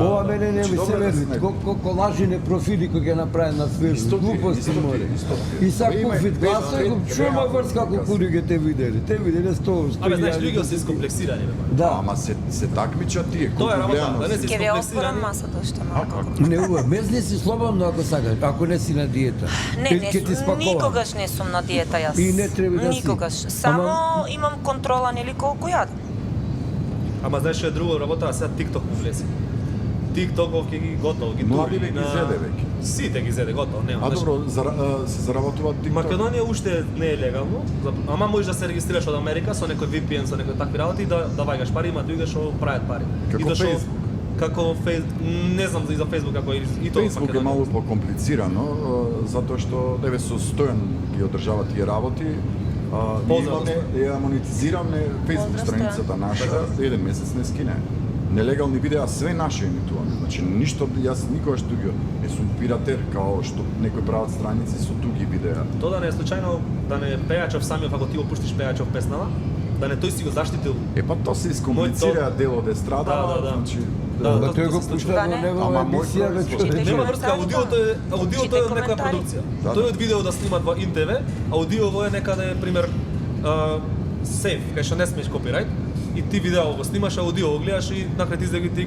Ова мене не ми се верби. Колко лажини профили кои ги направи на Facebook. Глупости море. И са куфит гласа и го чума врз како кури те видели. Те видели 100. Абе, знаеш, луѓе се искомплексирани, бе. Да. Ама се такмичат тие. Тоа е работа, да не се Ке ве отворам искомплексирани. масата уште малку. Не ува, мезни си слободно ако сакаш, ако не си на диета. Никогаш не сум на диета јас. И не треба да си. Никогаш. Само имам контрола нели колку јадам. Ама знаеш што е друго работа, сега TikTok му влезе. TikTokов ќе ги готово, ги Млади тури ги зеде веќе. Сите ги зеде, готово, нема. А Знаеш, добро, се заработуваат TikTok. Македонија уште не е легално, ама можеш да се регистрираш од Америка со некој VPN, со некој такви работи и да ваѓаш пари, има други што прават пари. Како И да Facebook. Како не знам за Facebook како и тоа. Facebook е малку покомплицирано, затоа што еве со Стојан ги одржава тие работи. Поздрав, Ја монетизираме Facebook Поздрав, страницата наша, еден месец не скине. Нелегални видеа све наше емитуваме. Значи ништо јас никогаш туѓо не сум пиратер као што некои прават страници со туги видеа. Тоа да не е случајно да не Пејачов самиот ако ти го пуштиш Пејачов песнава, да не тој си го заштитил. Па тоа се искомплицира делот е страда, Да. значи Да, Ма тој го пушта Да, во не. негова Ама мој емисија производ. вече. Нема врска, аудиото е од некоја коментари. продукција. Да, Тој да. од видео да снимат во ИНТВ, аудиово е некаде пример сейф, кај што не смееш копирајт, и ти видео го снимаш, аудио го гледаш и накрај ти излеги ти